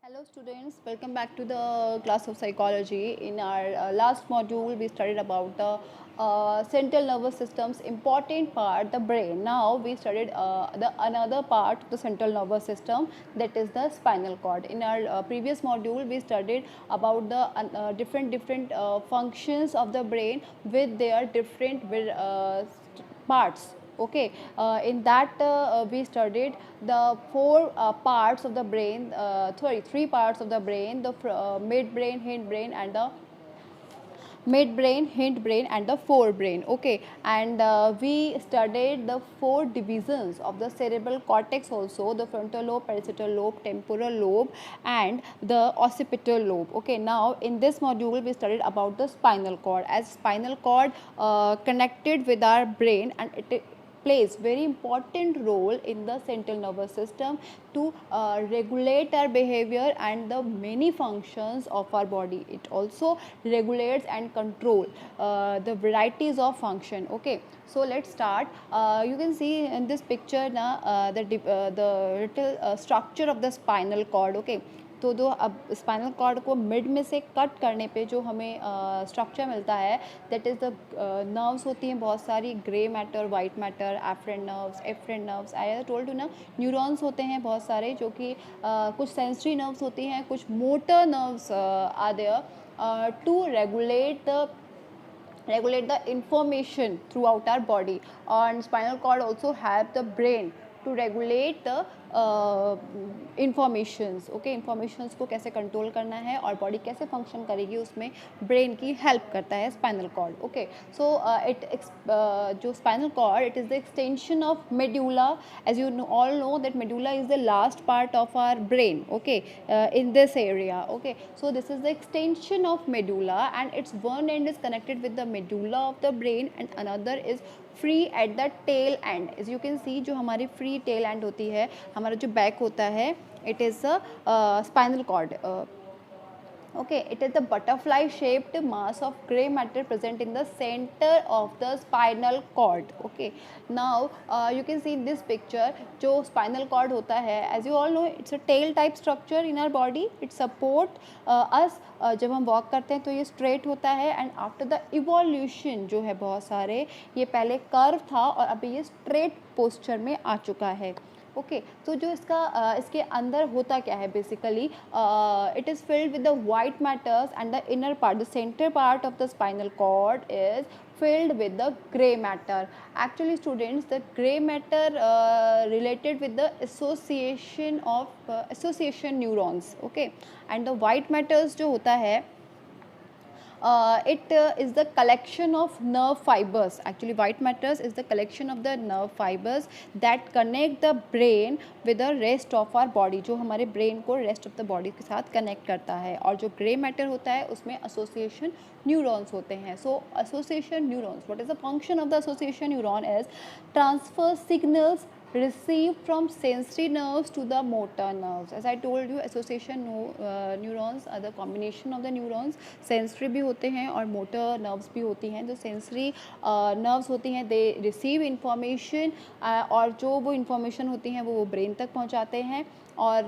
Hello students, welcome back to the class of psychology. In our last module, we studied about the central nervous system's important part, the brain. Now we studied the another part of the central nervous system, that is the spinal cord. In our previous module, we studied about the different functions of the brain with their different parts. Okay, in that we studied the four parts of the brain, three parts of the brain, the midbrain, hindbrain, and the midbrain, hindbrain, and the forebrain. Okay, and we studied the four divisions of the cerebral cortex also, the frontal lobe, parietal lobe, temporal lobe, and the occipital lobe. Okay, now in this module we studied about the spinal cord, as spinal cord connected with our brain, and it plays very important role in the central nervous system to regulate our behavior and the many functions of our body. It also regulates and control the varieties of function. Okay, so let's start. You can see in this picture now the little structure of the spinal cord. Okay, तो जो अब spinal cord को mid में से cut करने पे जो हमें स्ट्रक्चर मिलता है, दैट इज़ द नर्व्स होती हैं बहुत सारी, grey matter, white matter, efferent nerves, I told you ना, न्यूरॉन्स होते हैं बहुत सारे जो कि कुछ सेंसरी नर्व्स होती हैं, कुछ motor nerves are there to regulate the information throughout our body. And spinal cord also help the brain to regulate the informations. Okay, informations को कैसे कंट्रोल करना है और बॉडी कैसे फंक्शन करेगी, उसमें ब्रेन की हेल्प करता है स्पाइनल कॉर्ड. ओके, सो जो spinal cord, it is the extension of medulla. As you all know that medulla is the last part of our brain. Okay, in this area. Okay, so this is the extension of medulla, and its one end is connected with the medulla of the brain and another is free at the tail end. As you can see, जो हमारी free tail end होती है, हमारा जो back होता है, it is a spinal cord. Okay, it is the butterfly shaped mass of gray matter present in the center of the spinal cord. Okay, now you can see in this picture जो spinal cord होता है, as you all know, it's a tail type structure in our body. It support us. जब हम walk करते हैं तो ये straight होता है, एंड आफ्टर द इवोल्यूशन जो है बहुत सारे, ये पहले कर्व था और अभी ये स्ट्रेट पोस्चर में आ चुका है. ओके, तो जो इसके अंदर होता क्या है, basically it is filled with the white matters and the inner part, the centre part of the spinal cord is filled with the gray matter. Actually students, the gray matter related with the association neurons. Okay, and the white matters जो होता है, it is the collection of nerve fibers. Actually white matters is the collection of the nerve fibers that connect the brain with the rest of our body, जो हमारे brain को rest of the body के साथ connect करता है. और जो gray matter होता है उसमें association neurons होते हैं. So association neurons, what is the function of the association neuron is transfer signals received from sensory nerves to the motor nerves. As I told you, association neurons are the combination of the neurons. sensory भी होते हैं और motor nerves भी होती हैं. जो sensory nerves होती हैं, they receive information, और जो वो information होती हैं वो brain तक पहुंचाते हैं, और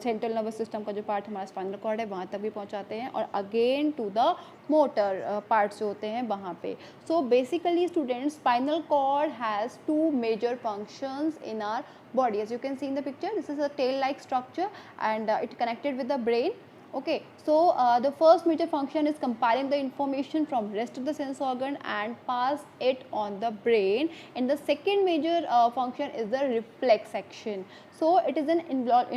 सेंट्रल नर्वस सिस्टम का जो पार्ट हमारा स्पाइनल कॉर्ड है वहाँ तक भी पहुँचाते हैं, और again to the motor parts जो होते हैं वहाँ पे. So basically students, spinal cord has two major functions in our body. As you can see in the picture, this is a tail like structure, and it connected with the brain. Okay, so the first major function is compiling the information from rest of the sense organ and pass it on the brain, and the second major function is the reflex action. So it is an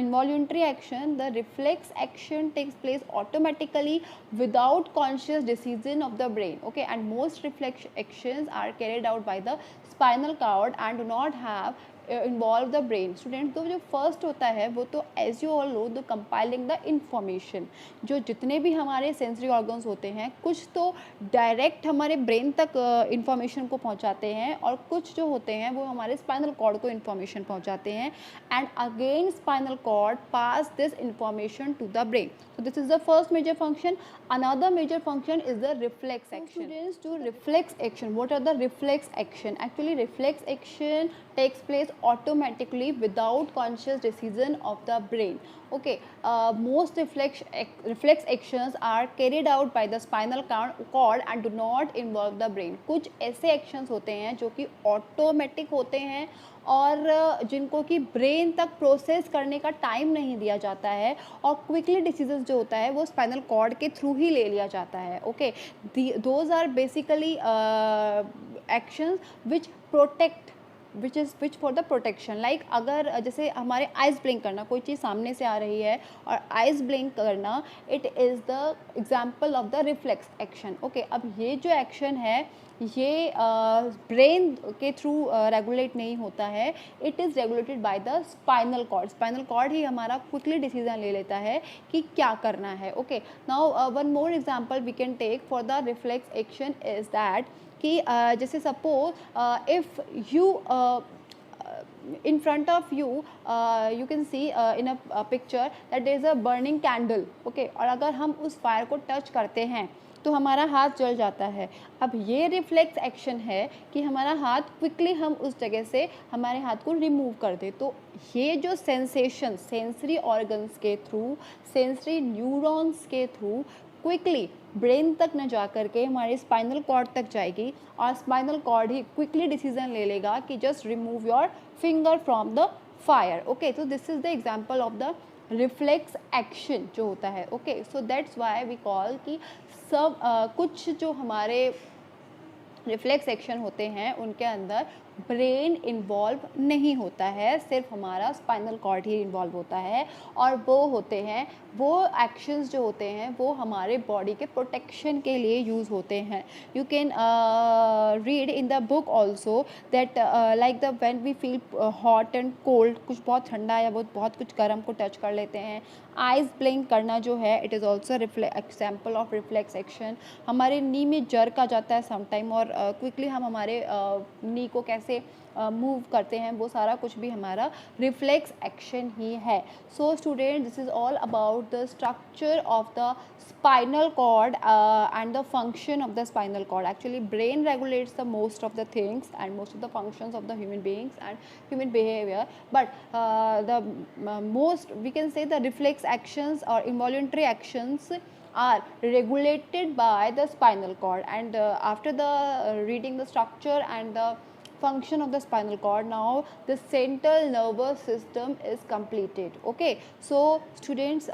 involuntary action. The reflex action takes place automatically without conscious decision of the brain. Okay, and most reflex actions are carried out by the spinal cord and do not have involve the brain. Student, तो जो first होता है वो तो as you all know the compiling the information. जो जितने भी हमारे सेंसरी ऑर्गन्स होते हैं, कुछ तो डायरेक्ट हमारे ब्रेन तक इंफॉर्मेशन को पहुंचाते हैं, और कुछ जो होते हैं वो हमारे स्पाइनल कॉर्ड को इंफॉर्मेशन पहुंचाते हैं, and again spinal cord pass this information to the brain. So this is the first major function. Another major function is the reflex action. Students, to reflex action, what are the reflex action? Actually reflex action takes place automatically without conscious decision of the brain. Okay, most reflex actions are carried out by the spinal cord and do not involve the brain. कुछ ऐसे actions होते हैं जो कि automatic होते हैं और जिनको कि ब्रेन तक प्रोसेस करने का टाइम नहीं दिया जाता है और क्विकली डिसीजन जो होता है वो स्पाइनल कॉर्ड के थ्रू ही ले लिया जाता है. Okay, those are basically actions which protect which for the protection. Like अगर जैसे हमारे आइज़ ब्लिंक करना, कोई चीज़ सामने से आ रही है और आइज़ ब्लिंक करना, it is the example of the reflex action. Okay, अब ये जो एक्शन है ये ब्रेन के थ्रू रेगुलेट नहीं होता है, it is regulated by the spinal cord. Spinal cord ही हमारा क्विकली डिसीजन ले लेता है कि क्या करना है. Okay, now one more example we can take for the reflex action is that कि जैसे suppose if you in front of you you can see in a picture that there is a burning candle. Okay, और अगर हम उस fire को touch करते हैं तो हमारा हाथ जल जाता है. अब ये रिफ्लेक्स एक्शन है कि हमारा हाथ क्विकली हम उस जगह से हमारे हाथ को रिमूव कर दे. तो ये जो सेंसेशन सेंसरी ऑर्गन्स के थ्रू, सेंसरी न्यूरॉन्स के थ्रू क्विकली ब्रेन तक न जा कर के हमारे स्पाइनल कॉर्ड तक जाएगी और स्पाइनल कॉर्ड ही क्विकली डिसीजन ले लेगा कि just remove your finger from the fire. Okay, तो this is the example of the reflex action जो होता है. Okay, so that's why we call कि सब कुछ जो हमारे रिफ्लेक्स एक्शन होते हैं उनके अंदर ब्रेन इन्वॉल्व नहीं होता है, सिर्फ हमारा स्पाइनल कॉर्ड ही इन्वॉल्व होता है. और वो होते हैं, वो एक्शंस जो होते हैं वो हमारे बॉडी के प्रोटेक्शन के लिए यूज़ होते हैं. You can read in the book also that like the when we feel hot and cold, कुछ बहुत ठंडा या बहुत कुछ गर्म को टच कर लेते हैं. आइज़ ब्लिंक करना जो है it is also example of reflex action. हमारे नी में जर्क आ जाता है समटाइम और क्विकली हम हमारे नी को कैसे मूव करते हैं, वो सारा कुछ भी हमारा रिफ्लेक्स एक्शन ही है. So student, this is all about the structure of the spinal cord and the function of the spinal cord. Actually brain regulates the most of the things and most of the functions of the human beings and human behavior, but the most we can say the reflex actions or involuntary actions are regulated by the spinal cord. And after the reading the structure and the function of the spinal cord, now the central nervous system is completed. Okay, so students,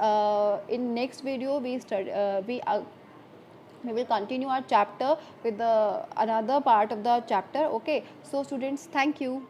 in next video we will continue our chapter with the another part of the chapter. Okay, so students, thank you.